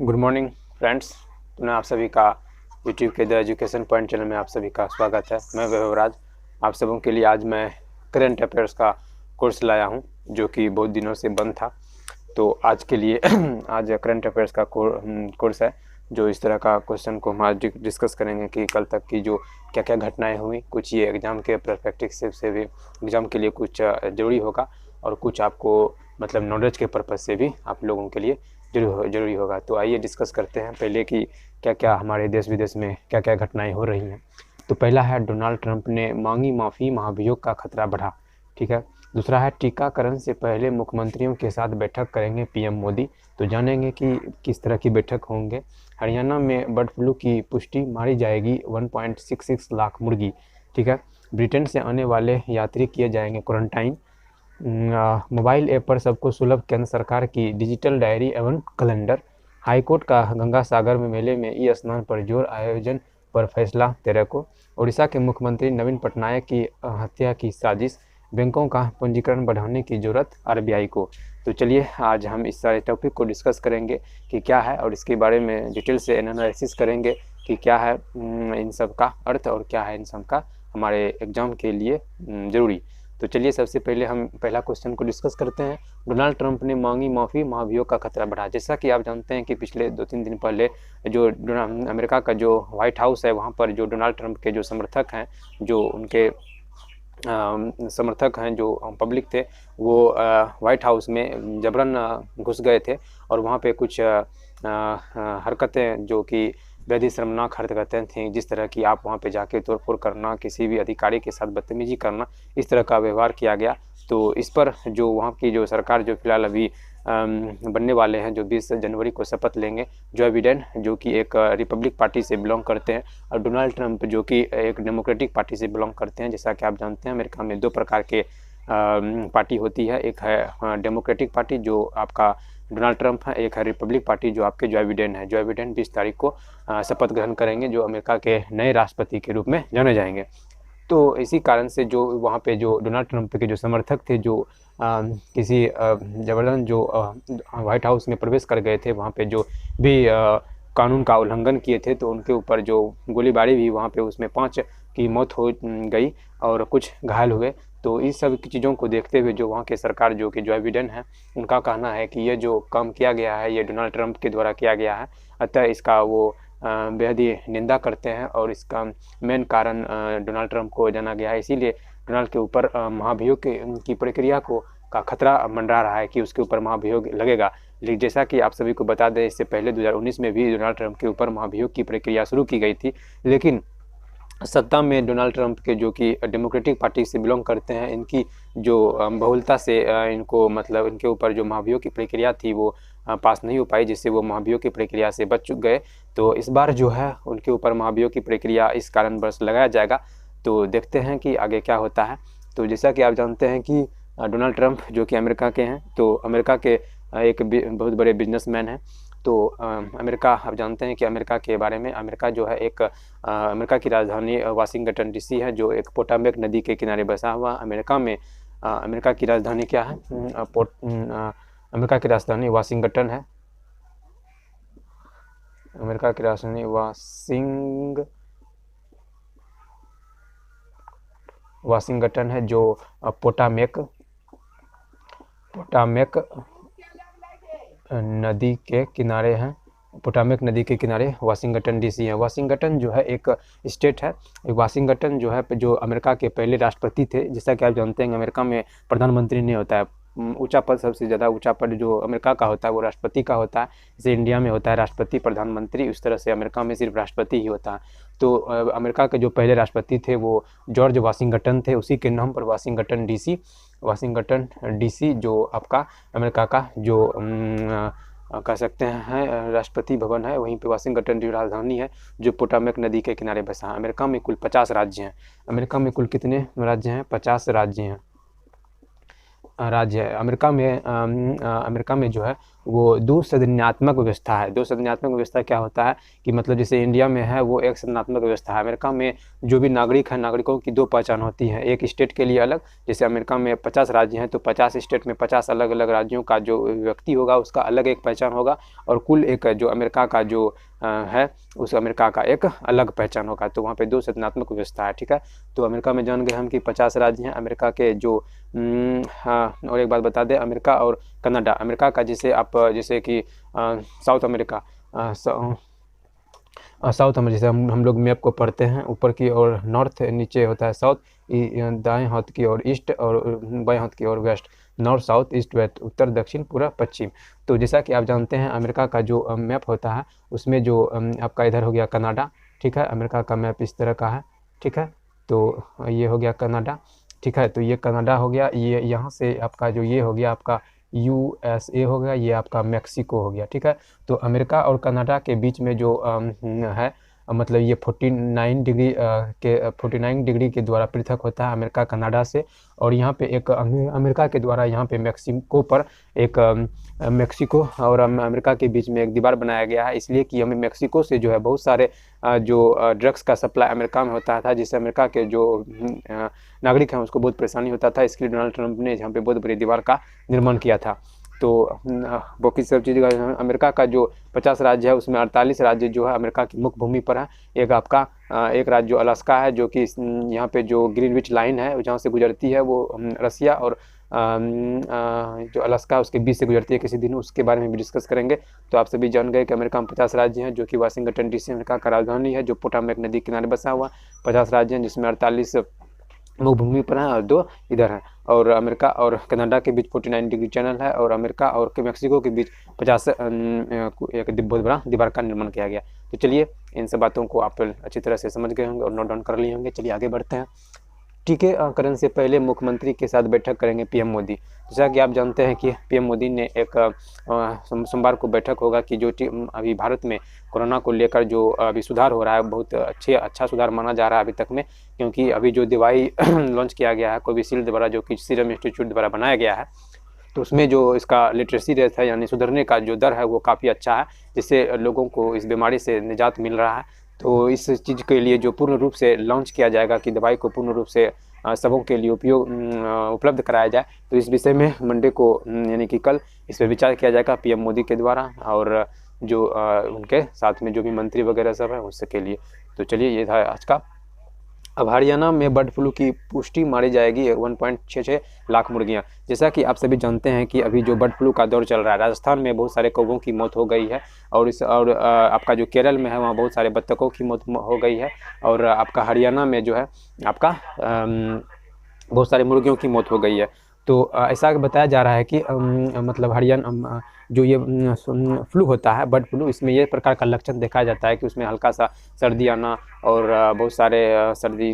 Good morning friends. पुनः आप सभी का यूट्यूब के द एजुकेशन पॉइंट चैनल में आप सभी का स्वागत है। मैं वैभव राज आप सबों के लिए आज मैं करंट अफेयर्स का कोर्स लाया हूं, जो कि बहुत दिनों से बंद था। तो आज के लिए आज करंट अफेयर्स का कोर्स है, जो इस तरह का क्वेश्चन को हम आज डिस्कस करेंगे कि कल तक की जो क्या क्या घटनाएं हुई, कुछ ये एग्ज़ाम के परस्पेक्टिव से भी एग्ज़ाम के लिए कुछ ज़रूरी होगा और कुछ आपको मतलब नॉलेज के पर्पज़ से भी आप लोगों के लिए जरूरी होगा। तो आइए डिस्कस करते हैं पहले कि क्या क्या हमारे देश विदेश में क्या क्या घटनाएं हो रही हैं। तो पहला है डोनाल्ड ट्रंप ने मांगी माफ़ी, महाभियोग का खतरा बढ़ा। ठीक है। दूसरा है टीकाकरण से पहले मुख्यमंत्रियों के साथ बैठक करेंगे पीएम मोदी। तो जानेंगे कि किस तरह की बैठक होंगे। हरियाणा में बर्ड फ्लू की पुष्टि, मारी जाएगी 1.66 लाख मुर्गी। ठीक है। ब्रिटेन से आने वाले यात्री किए जाएंगे क्वारंटाइन। मोबाइल ऐप पर सबको सुलभ केंद्र सरकार की डिजिटल डायरी एवं कैलेंडर। हाईकोर्ट का गंगा सागर में मेले में ई स्नान पर जोर, आयोजन पर फैसला 13 को। उड़ीसा के मुख्यमंत्री नवीन पटनायक की हत्या की साजिश, बैंकों का पंजीकरण बढ़ाने की जरूरत आरबीआई को। तो चलिए आज हम इस सारे टॉपिक को डिस्कस करेंगे कि क्या है और इसके बारे में डिटेल से एनालिसिस करेंगे कि क्या है इन सब का अर्थ और क्या है इन सब का हमारे एग्जाम के लिए ज़रूरी। तो चलिए सबसे पहले हम पहला क्वेश्चन को डिस्कस करते हैं। डोनाल्ड ट्रंप ने मांगी माफ़ी, महाभियोग का खतरा बढ़ा। जैसा कि आप जानते हैं कि पिछले 2-3 दिन पहले जो अमेरिका का जो व्हाइट हाउस है, वहाँ पर जो डोनाल्ड ट्रंप के जो समर्थक हैं, जो उनके समर्थक हैं, जो पब्लिक थे, वो व्हाइट हाउस में जबरन घुस गए थे और वहाँ पे कुछ हरकतें जो कि बेहद ही शर्मनाक हरकतें थी, जिस तरह की आप वहाँ पे जाके तोड़फोड़ करना, किसी भी अधिकारी के साथ बदतमीजी करना, इस तरह का व्यवहार किया गया। तो इस पर जो वहाँ की जो सरकार जो फिलहाल अभी बनने वाले हैं, जो 20 जनवरी को शपथ लेंगे, जो बिडेन जो कि एक रिपब्लिक पार्टी से बिलोंग करते हैं और डोनाल्ड ट्रंप जो कि एक डेमोक्रेटिक पार्टी से बिलोंग करते हैं। जैसा कि आप जानते हैं अमेरिका में 2 प्रकार के पार्टी होती है, एक है डेमोक्रेटिक पार्टी जो आपका डोनाल्ड ट्रंप है, एक है रिपब्लिक पार्टी जो आपके जो बिडेन है। जो बिडेन 20 तारीख को शपथ ग्रहण करेंगे, जो अमेरिका के नए राष्ट्रपति के रूप में जाने जाएंगे। तो इसी कारण से जो वहाँ पे जो डोनाल्ड ट्रंप के जो समर्थक थे, जो किसी जबरदस्त जो व्हाइट हाउस में प्रवेश कर गए थे, वहाँ पे जो भी कानून का उल्लंघन किए थे, तो उनके ऊपर जो गोलीबारी भी वहाँ पे, उसमें 5 की मौत हो गई और कुछ घायल हुए। तो इस सब की चीज़ों को देखते हुए जो वहाँ के सरकार जो कि जो बिडेन है, उनका कहना है कि ये जो काम किया गया है ये डोनाल्ड ट्रंप के द्वारा किया गया है, अतः इसका वो बेहद ही निंदा करते हैं और इसका मेन कारण डोनाल्ड ट्रंप को जाना गया है। इसीलिए डोनाल्ड के ऊपर महाभियोग की प्रक्रिया का खतरा मंडरा रहा है कि उसके ऊपर महाभियोग लगेगा। लेकिन जैसा कि आप सभी को बता दें, इससे पहले 2019 में भी डोनाल्ड ट्रंप के ऊपर महाभियोग की प्रक्रिया शुरू की गई थी, लेकिन सत्ता में डोनाल्ड ट्रंप के जो कि डेमोक्रेटिक पार्टी से बिलोंग करते हैं, इनकी जो बहुलता से इनको मतलब इनके ऊपर जो महाभियोग की प्रक्रिया थी वो पास नहीं हो पाई, जिससे वो महाभियोग की प्रक्रिया से बच गए। तो इस बार जो है उनके ऊपर महाभियोग की प्रक्रिया इस कारणवश लगाया जाएगा। तो देखते हैं कि आगे क्या होता है। तो जैसा कि आप जानते हैं कि डोनाल्ड ट्रंप जो कि अमेरिका के हैं, तो अमेरिका के एक बहुत बड़े बिजनेसमैन हैं। तो अमेरिका, आप जानते हैं कि अमेरिका के बारे में, अमेरिका जो है एक अमेरिका की राजधानी वाशिंगटन डीसी है, जो एक पोटामेक नदी के किनारे बसा हुआ। अमेरिका में अमेरिका की राजधानी क्या है? अमेरिका की राजधानी वाशिंगटन है। अमेरिका की राजधानी वाशिंगटन है, जो पोटामेक नदी के किनारे हैं। पोटामेक नदी के किनारे वाशिंगटन डीसी है। वाशिंगटन जो है एक स्टेट है। वाशिंगटन जो है जो अमेरिका के पहले राष्ट्रपति थे। जैसा कि आप जानते हैं अमेरिका में प्रधानमंत्री नहीं होता है, ऊंचा पद, सबसे ज़्यादा ऊंचा पद जो अमेरिका का होता है वो राष्ट्रपति का होता है। जैसे इंडिया में होता है राष्ट्रपति प्रधानमंत्री, उस तरह से अमेरिका में सिर्फ राष्ट्रपति ही होता है। तो अमेरिका के जो पहले राष्ट्रपति थे वो जॉर्ज वाशिंगटन थे, उसी के नाम पर वाशिंगटन डीसी जो आपका अमेरिका का जो कह सकते हैं राष्ट्रपति भवन है, वहीं पे वाशिंगटन की राजधानी है, जो पोटामेक नदी के किनारे बसा है। अमेरिका में कुल 50 राज्य हैं। अमेरिका में कुल कितने राज्य हैं? 50 राज्य हैं। अमेरिका में जो है वो द्विसदनात्मक व्यवस्था है। द्विसदनात्मक व्यवस्था क्या होता है कि मतलब जैसे इंडिया में है वो एक सदनात्मक व्यवस्था है। अमेरिका में जो भी नागरिक है, नागरिकों की 2 पहचान होती है, एक स्टेट के लिए अलग, जैसे अमेरिका में 50 राज्य हैं तो 50 स्टेट में 50 अलग अलग राज्यों का जो व्यक्ति होगा उसका अलग एक पहचान होगा, और कुल एक जो अमेरिका का जो है उस अमेरिका का एक अलग पहचान होगा। तो वहाँ पे 2 सदनात्मक व्यवस्था है, ठीक है। तो अमेरिका में जान गए हम कि 50 राज्य हैं अमेरिका के जो हाँ, और एक बात बता दें, अमेरिका और कनाडा, अमेरिका का जिसे आप जैसे कि साउथ अमेरिका, साउथ में जैसे हम लोग मैप को पढ़ते हैं, ऊपर की ओर नॉर्थ, नीचे होता है साउथ, दाएं हाथ की ओर ईस्ट और बाएं हाथ की ओर west, north south east west, उत्तर दक्षिण पूरा पश्चिम। तो जैसा कि आप जानते हैं अमेरिका का जो मैप होता है उसमें जो आपका इधर हो गया कनाडा, ठीक है। अमेरिका का मैप इस तरह का है, ठीक है। तो ये हो गया कनाडा, ठीक है। तो ये कनाडा हो गया, ये यहाँ से आपका जो ये हो गया आपका USA हो गया, ये आपका मैक्सिको हो गया, ठीक है। तो अमेरिका और कनाडा के बीच में जो है मतलब ये 49 डिग्री के द्वारा पृथक होता है अमेरिका कनाडा से। और यहाँ पे एक अमेरिका के द्वारा यहाँ पे मैक्सिको पर एक मैक्सिको और अमेरिका के बीच में एक दीवार बनाया गया है, इसलिए कि हमें मैक्सिको से जो है बहुत सारे जो ड्रग्स का सप्लाई अमेरिका में होता था, जिससे अमेरिका के जो नागरिक हैं उसको बहुत परेशानी होता था। इसके लिए डोनाल्ड ट्रंप ने यहाँ पे बहुत बड़ी दीवार का निर्माण किया था। तो बाकी सब चीज़ अमेरिका का जो 50 राज्य है उसमें 48 राज्य जो है अमेरिका की मुख्य भूमि पर है। एक आपका एक राज्य जो अलास्का है, जो कि यहाँ पे जो ग्रीनविच लाइन है जहाँ से गुजरती है वो रसिया और जो अलास्का है उसके बीच से गुजरती है, किसी दिन उसके बारे में भी डिस्कस करेंगे। तो आप सभी जान गए कि अमेरिका में 50 राज्य हैं, जो कि वाशिंगटन DC अमेरिका का राजधानी है, जो पोटामेक नदी किनारे बसा हुआ। 50 राज्य हैं जिसमें 48 मुख्य भूमि पर हैं और 2 इधर हैं। और अमेरिका और कनाडा के बीच 49 डिग्री चैनल है, और अमेरिका और मैक्सिको के बीच 50 एक बहुत बड़ा दीवार का निर्माण किया गया। तो चलिए इन सब बातों को आप अच्छी तरह से समझ गए होंगे और नोट डाउन कर लिए होंगे। चलिए आगे बढ़ते हैं। टीकाकरण से पहले मुख्यमंत्री के साथ बैठक करेंगे PM मोदी। जैसा कि आप जानते हैं कि PM मोदी ने एक सोमवार को बैठक होगा कि जो अभी भारत में कोरोना को लेकर जो अभी सुधार हो रहा है, बहुत अच्छा सुधार माना जा रहा है अभी तक में, क्योंकि अभी जो दवाई लॉन्च किया गया है कोविशील्ड द्वारा, जो कि सीरम इंस्टीट्यूट द्वारा बनाया गया है, तो उसमें जो इसका लिटरेसी रेट है यानी सुधरने का जो दर है वो काफ़ी अच्छा है, जिससे लोगों को इस बीमारी से निजात मिल रहा है। तो इस चीज़ के लिए जो पूर्ण रूप से लॉन्च किया जाएगा कि दवाई को पूर्ण रूप से सबों के लिए उपलब्ध कराया जाए, तो इस विषय में मंडे को यानी कि कल इस पर विचार किया जाएगा PM मोदी के द्वारा, और जो उनके साथ में जो भी मंत्री वगैरह सब है उसके लिए। तो चलिए ये था आज का। अब हरियाणा में बर्ड फ्लू की पुष्टि मारी जाएगी 1.66 लाख मुर्गियां। जैसा कि आप सभी जानते हैं कि अभी जो बर्ड फ्लू का दौर चल रहा है, राजस्थान में बहुत सारे कौवों की मौत हो गई है, और आपका जो केरल में है वहाँ बहुत सारे बत्तखों की मौत हो गई है, और आपका हरियाणा में जो है आपका बहुत सारे मुर्गियों की मौत हो गई है। तो ऐसा बताया जा रहा है कि मतलब हरियाणा जो ये फ्लू होता है बर्ड फ्लू, इसमें ये प्रकार का लक्षण देखा जाता है कि उसमें हल्का सा सर्दी आना और बहुत सारे सर्दी,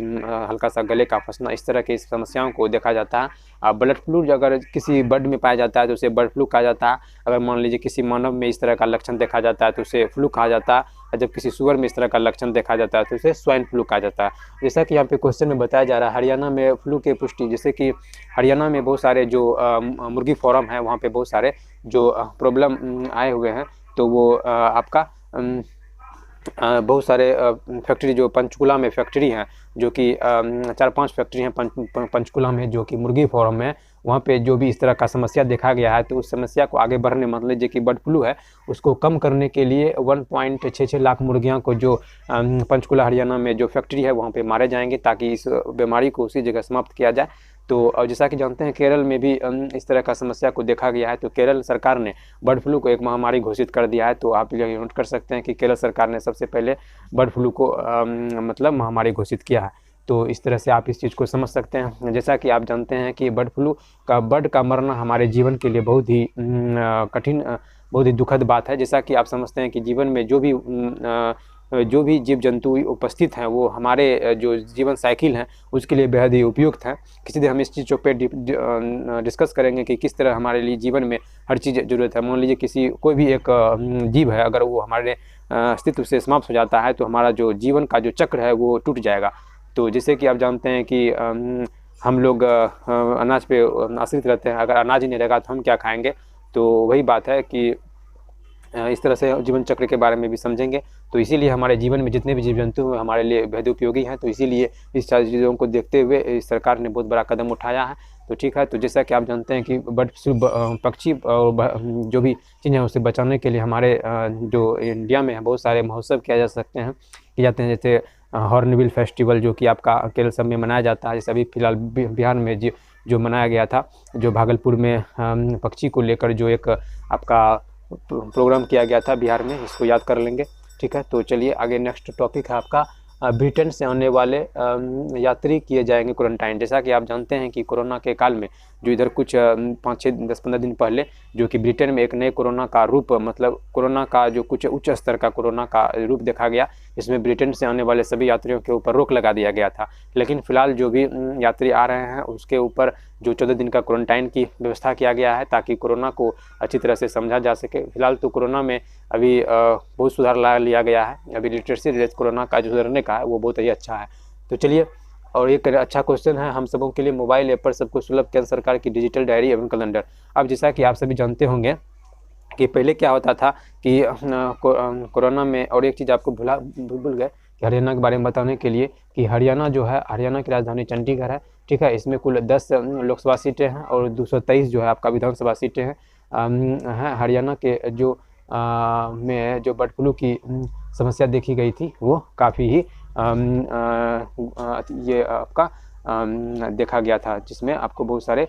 हल्का सा गले का फंसना, इस तरह की समस्याओं को देखा जाता है। बर्ड फ्लू अगर किसी बर्ड में पाया जाता है तो उसे बर्ड फ्लू कहा जाता है। अगर मान लीजिए किसी मानव में इस तरह का लक्षण देखा जाता है तो उसे फ्लू कहा जाता है, और जब किसी सुअर में इस तरह का लक्षण देखा जाता है तो उसे स्वाइन फ्लू कहा जाता है। जैसा कि यहाँ पे क्वेश्चन में बताया जा रहा है हरियाणा में फ्लू की पुष्टि, जैसे कि हरियाणा में बहुत सारे जो मुर्गी फार्म है वहाँ पे बहुत सारे जो प्रॉब्लम आए हुए हैं, तो वो आपका बहुत सारे फैक्ट्री जो पंचकुला में फैक्ट्री हैं, जो कि 4-5 फैक्ट्री हैं पंचकुला में जो कि मुर्गी फार्म है, वहाँ पे जो भी इस तरह का समस्या देखा गया है, तो उस समस्या को आगे बढ़ने मतलब लीजिए कि बर्ड फ्लू है उसको कम करने के लिए 1.66 लाख मुर्गियाँ को जो पंचकुला हरियाणा में जो फैक्ट्री है वहाँ पे मारे जाएंगे, ताकि इस बीमारी को उसी जगह समाप्त किया जाए। तो जैसा कि जानते हैं केरल में भी इस तरह का समस्या को देखा गया है, तो केरल सरकार ने बर्ड फ्लू को एक महामारी घोषित कर दिया है। तो आप ये नोट कर सकते हैं कि केरल सरकार ने सबसे पहले बर्ड फ्लू को मतलब महामारी घोषित किया है। तो इस तरह से आप इस चीज़ को समझ सकते हैं। जैसा कि आप जानते हैं कि बर्ड का मरना हमारे जीवन के लिए बहुत ही कठिन, बहुत ही दुखद बात है। जैसा कि आप समझते हैं कि जीवन में जो भी जीव जंतु उपस्थित हैं वो हमारे जो जीवन साइकिल हैं उसके लिए बेहद ही उपयुक्त हैं। किसी दिन हम इस चीज़ पे डिस्कस करेंगे कि किस तरह हमारे लिए जीवन में हर चीज़ ज़रूरत है। मान लीजिए कोई भी एक जीव है, अगर वो हमारे अस्तित्व से समाप्त हो जाता है तो हमारा जो जीवन का जो चक्र है वो टूट जाएगा। तो जैसे कि आप जानते हैं कि हम लोग अनाज पे आश्रित रहते हैं, अगर अनाज ही नहीं रहेगा तो हम क्या खाएंगे। तो वही बात है कि इस तरह से जीवन चक्र के बारे में भी समझेंगे। तो इसीलिए हमारे जीवन में जितने भी जीव जंतु हैं हमारे लिए बेहद उपयोगी हैं। तो इसीलिए इस सारी चीज़ों को देखते हुए इस सरकार ने बहुत बड़ा कदम उठाया है। तो ठीक है, तो जैसा कि आप जानते हैं कि बर्ड फ्लू पक्षी और जो भी चीज़ें हैं उसे बचाने के लिए हमारे जो इंडिया में है बहुत सारे महोत्सव किए जाते हैं। जैसे हॉर्नबिल फेस्टिवल जो कि आपका केरल सब में मनाया जाता है। जैसे अभी फिलहाल बिहार में जो मनाया गया था, जो भागलपुर में पक्षी को लेकर जो एक आपका प्रोग्राम किया गया था बिहार में, इसको याद कर लेंगे। ठीक है, तो चलिए आगे नेक्स्ट टॉपिक है आपका ब्रिटेन से आने वाले यात्री किए जाएंगे क्वारंटाइन। जैसा कि आप जानते हैं कि कोरोना के काल में जो इधर कुछ 5, 6, 10, 15 दिन पहले जो कि ब्रिटेन में एक नए कोरोना का रूप, मतलब कोरोना का जो कुछ उच्च स्तर का कोरोना का रूप देखा गया, इसमें ब्रिटेन से आने वाले सभी यात्रियों के ऊपर रोक लगा दिया गया था। लेकिन फिलहाल जो भी यात्री आ रहे हैं उसके ऊपर जो 14 दिन का क्वारंटाइन की व्यवस्था किया गया है ताकि कोरोना को अच्छी तरह से समझा जा सके। फिलहाल तो कोरोना में अभी बहुत सुधार ला लिया गया है। अभी लिटरेसी रेट कोरोना का जो सुधरने का है वो बहुत ही अच्छा है। तो चलिए, और एक अच्छा क्वेश्चन है हम सबों के लिए, मोबाइल ऐप पर सबको सुलभ केंद्र सरकार की डिजिटल डायरी एवं कैलेंडर। अब जैसा कि आप सभी जानते होंगे कि पहले क्या होता था कि कोरोना में, और एक चीज़ आपको भूल गए कि हरियाणा के बारे में बताने के लिए कि हरियाणा जो है, हरियाणा की राजधानी चंडीगढ़ है। ठीक है, इसमें कुल 10 लोकसभा सीटें हैं और 223 जो है आपका विधानसभा सीटें हैं। हरियाणा के जो में जो बर्ड फ्लू की समस्या देखी गई थी वो काफ़ी ही ये आपका देखा गया था, जिसमें आपको बहुत सारे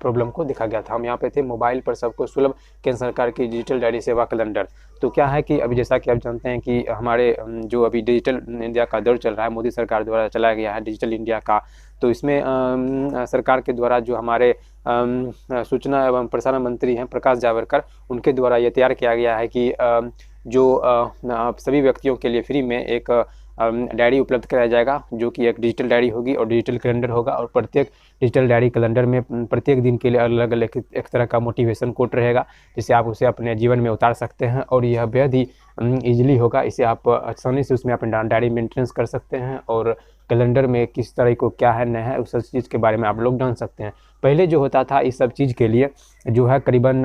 प्रॉब्लम को देखा गया था। हम यहाँ पे थे मोबाइल पर सबको सुलभ केंद्र सरकार की डिजिटल डायरी सेवा कैलेंडर। तो क्या है कि अभी जैसा कि आप जानते हैं कि हमारे जो अभी डिजिटल इंडिया का दौर चल रहा है, मोदी सरकार द्वारा चलाया गया है डिजिटल इंडिया का। तो इसमें सरकार के द्वारा जो हमारे सूचना एवं प्रसारण मंत्री हैं प्रकाश जावड़ेकर, उनके द्वारा ये तैयार किया गया है कि जो सभी व्यक्तियों के लिए फ्री में एक डायरी उपलब्ध कराया जाएगा, जो कि एक डिजिटल डायरी होगी और डिजिटल कैलेंडर होगा। और प्रत्येक डिजिटल डायरी कैलेंडर में प्रत्येक दिन के लिए अलग अलग एक तरह का मोटिवेशन कोट रहेगा, जिसे आप उसे अपने जीवन में उतार सकते हैं और यह बेहद ही ईजिली होगा। इसे आप आसानी से उसमें अपने डायरी मेंटेनेंस कर सकते हैं और कैलेंडर में किस तरह को क्या है नहीं है उस सब चीज़ के बारे में आप लोग जान सकते हैं। पहले जो होता था इस सब चीज़ के लिए जो है करीबन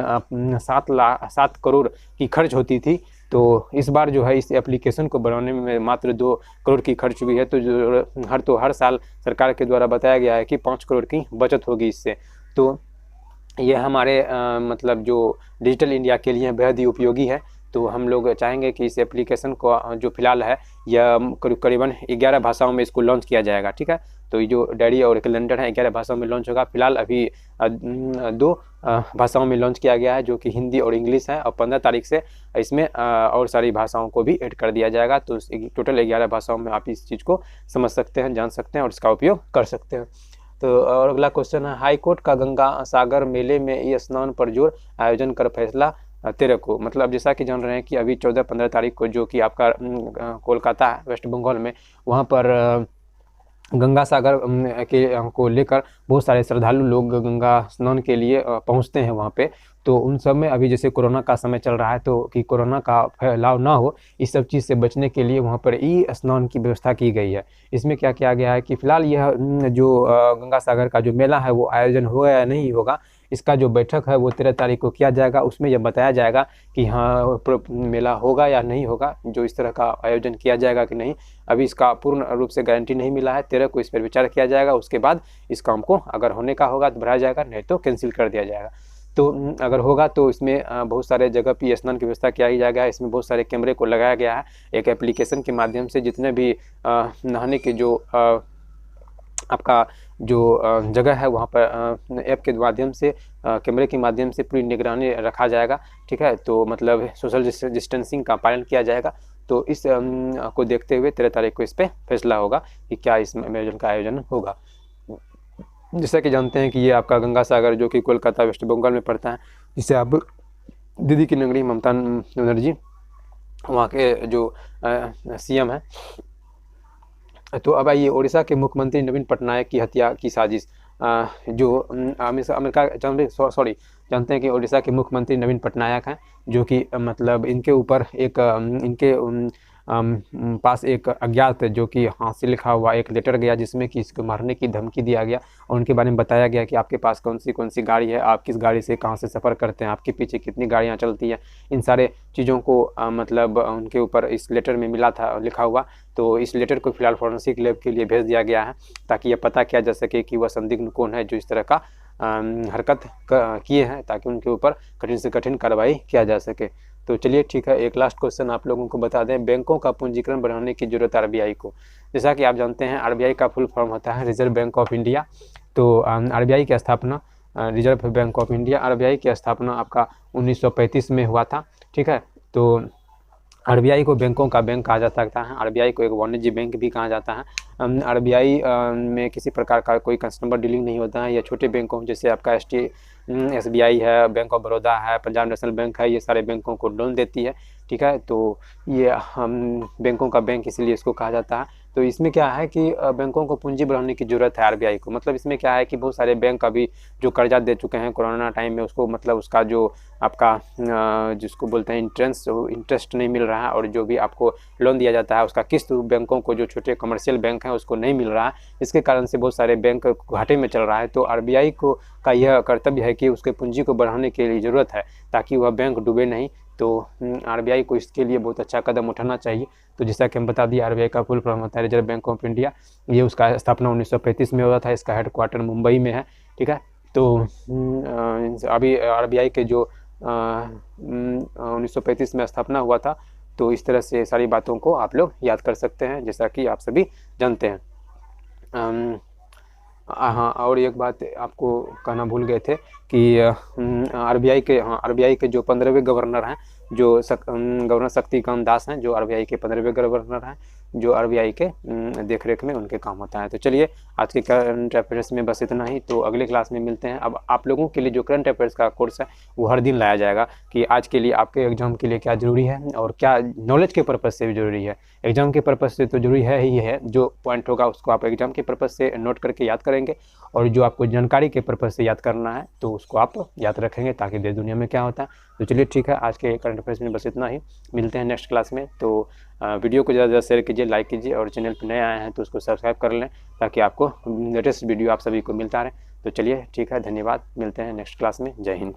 7 करोड़ की खर्च होती थी। तो इस बार जो है इस एप्लीकेशन को बनाने में मात्र 2 करोड़ की खर्च हुई है। तो जो हर साल सरकार के द्वारा बताया गया है कि 5 करोड़ की बचत होगी इससे। तो ये हमारे मतलब जो डिजिटल इंडिया के लिए बेहद ही उपयोगी है। तो हम लोग चाहेंगे कि इस एप्लीकेशन को जो फिलहाल है यह करीबन 11 भाषाओं में इसको लॉन्च किया जाएगा। ठीक है, तो ये जो डायरी और कैलेंडर है 11 भाषाओं में लॉन्च होगा। फिलहाल अभी 2 भाषाओं में लॉन्च किया गया है, जो कि हिंदी और इंग्लिश है। और 15 तारीख से इसमें और सारी भाषाओं को भी ऐड कर दिया जाएगा। तो टोटल 11 भाषाओं में आप इस चीज़ को समझ सकते हैं, जान सकते हैं और इसका उपयोग कर सकते हैं। तो और अगला क्वेश्चन है, हाई कोर्ट का गंगा सागर मेले में ई स्नान पर जोर आयोजन कर फैसला 13 को। मतलब जैसा कि जान रहे हैं कि अभी 14-15 तारीख को जो कि आपका कोलकाता वेस्ट बंगाल में वहाँ पर गंगा सागर के को लेकर बहुत सारे श्रद्धालु लोग गंगा स्नान के लिए पहुँचते हैं वहाँ पे। तो उन सब में अभी जैसे कोरोना का समय चल रहा है, तो कि कोरोना का फैलाव ना हो इस सब चीज़ से बचने के लिए वहाँ पर ई स्नान की व्यवस्था की गई है। इसमें क्या किया गया है कि फिलहाल यह जो गंगा सागर का जो मेला है वो आयोजन होगा या नहीं होगा, इसका जो बैठक है वो 13 तारीख को किया जाएगा। उसमें यह बताया जाएगा कि हाँ मेला होगा या नहीं होगा, जो इस तरह का आयोजन किया जाएगा कि नहीं। अभी इसका पूर्ण रूप से गारंटी नहीं मिला है। 13 को इस पर विचार किया जाएगा। उसके बाद इस काम को अगर होने का होगा तो बढ़ाया जाएगा, नहीं तो कैंसिल कर दिया जाएगा। तो अगर होगा तो इसमें बहुत सारे जगह पे स्नान की व्यवस्था किया जाएगा। इसमें बहुत सारे कैमरे को लगाया गया है। एक एप्लीकेशन के माध्यम से जितने भी नहाने के जो आपका जो जगह है वहाँ पर ऐप के माध्यम से कैमरे के माध्यम से पूरी निगरानी रखा जाएगा। ठीक है, तो मतलब सोशल डिस्टेंसिंग का पालन किया जाएगा। तो इस को देखते हुए 13 तारीख को इस पर फैसला होगा कि क्या इस आयोजन का आयोजन होगा। जैसा कि जानते हैं कि ये आपका गंगा सागर जो कि कोलकाता वेस्ट बंगाल में पड़ता है, जिसे आप दीदी की नगरी ममता बनर्जी वहाँ के जो सीएम है। तो अब आइए, उड़ीसा के मुख्यमंत्री नवीन पटनायक की हत्या की साजिश। जो अमेरिका जानते हैं कि उड़ीसा के मुख्यमंत्री नवीन पटनायक हैं, जो कि मतलब इनके ऊपर एक इनके पास एक अज्ञात जो कि हाथ से लिखा हुआ एक लेटर गया, जिसमें कि इसको मारने की धमकी दिया गया और उनके बारे में बताया गया कि आपके पास कौन सी गाड़ी है, आप किस गाड़ी से कहाँ से सफ़र करते हैं, आपके पीछे कितनी गाड़ियाँ चलती हैं, इन सारे चीज़ों को मतलब उनके ऊपर इस लेटर में मिला था लिखा हुआ। तो इस लेटर को फिलहाल फॉरेंसिक लैब के लिए भेज दिया गया है, ताकि यह पता किया जा सके कि वह संदिग्ध कौन है जो इस तरह का हरकत किए हैं, ताकि उनके ऊपर कठिन से कठिन कार्रवाई किया जा सके। तो चलिए ठीक है, एक लास्ट क्वेश्चन आप लोगों को बता दें, बैंकों का पूंजीकरण बढ़ाने की जरूरत आरबीआई को। जैसा कि आप जानते हैं आरबीआई का फुल फॉर्म होता है रिजर्व बैंक ऑफ इंडिया। तो आरबीआई की स्थापना reserve bank of India, RBI की स्थापना आपका 1935 में हुआ था। ठीक है, तो आरबीआई को बैंकों का बैंक कहा जा सकता है, आरबीआई को एक वाणिज्य बैंक भी कहा जाता है। आरबीआई में किसी प्रकार का कोई कस्टमर डीलिंग नहीं होता है। ये छोटे बैंकों जैसे आपका एसबीआई है, बैंक ऑफ बड़ौदा है, पंजाब नेशनल बैंक है, ये सारे बैंकों को लोन देती है। ठीक है, तो ये हम बैंकों का बैंक इसलिए इसको कहा जाता है। तो इसमें क्या है कि बैंकों को पूंजी बढ़ाने की ज़रूरत है आरबीआई को। मतलब इसमें क्या है कि बहुत सारे बैंक अभी जो कर्जा दे चुके हैं कोरोना टाइम में, उसको मतलब उसका जो आपका जिसको बोलते हैं इंटरेस्ट नहीं मिल रहा है, और जो भी आपको लोन दिया जाता है उसका किस्त बैंकों को, जो छोटे कमर्शियल बैंक हैं, उसको नहीं मिल रहा है। इसके कारण से बहुत सारे बैंक घाटे में चल रहा है। तो आरबीआई को का यह कर्तव्य है कि उसके पूंजी को बढ़ाने के लिए ज़रूरत है, ताकि वह बैंक डूबे नहीं। तो आरबीआई को इसके लिए बहुत अच्छा कदम उठाना चाहिए। तो जैसा कि हम बता दिए, आरबीआई का फुल फॉर्म होता है रिजर्व बैंक ऑफ इंडिया। ये उसका स्थापना 1935 में हुआ था, इसका हेडक्वार्टर मुंबई में है। ठीक है, तो अभी आरबीआई के जो 1935 में स्थापना हुआ था, तो इस तरह से सारी बातों को आप लोग याद कर सकते हैं, जैसा कि आप सभी जानते हैं। हाँ, और एक बात आपको कहना भूल गए थे कि आरबीआई के जो 15वें गवर्नर हैं, जो गवर्नर शक्तिकांत दास हैं, जो आरबीआई के 15वें गवर्नर हैं, जो आरबीआई के देख रेख में उनके काम होता है। तो चलिए, आज के करंट अफेयर्स में बस इतना ही। तो अगले क्लास में मिलते हैं। अब आप लोगों के लिए जो करंट अफेयर्स का कोर्स है वो हर दिन लाया जाएगा, कि आज के लिए आपके एग्जाम के लिए क्या ज़रूरी है और क्या नॉलेज के पर्पज़ से भी ज़रूरी है। एग्जाम के पर्पज़ से तो ज़रूरी है ही है, जो पॉइंट होगा उसको आप एग्जाम के पर्पज़ से नोट करके याद करेंगे, और जो आपको जानकारी के पर्पज़ से याद करना है तो उसको आप याद रखेंगे, ताकि देश दुनिया में क्या होता है। तो चलिए ठीक है, आज के करंट अफेयर्स में बस इतना ही। मिलते हैं नेक्स्ट क्लास में। तो वीडियो को ज़्यादा शेयर कीजिए, लाइक कीजिए, और चैनल पर नए आए हैं तो उसको सब्सक्राइब कर लें, ताकि आपको लेटेस्ट वीडियो आप सभी को मिलता रहे। तो चलिए ठीक है, धन्यवाद, मिलते हैं नेक्स्ट क्लास में। जय हिंद।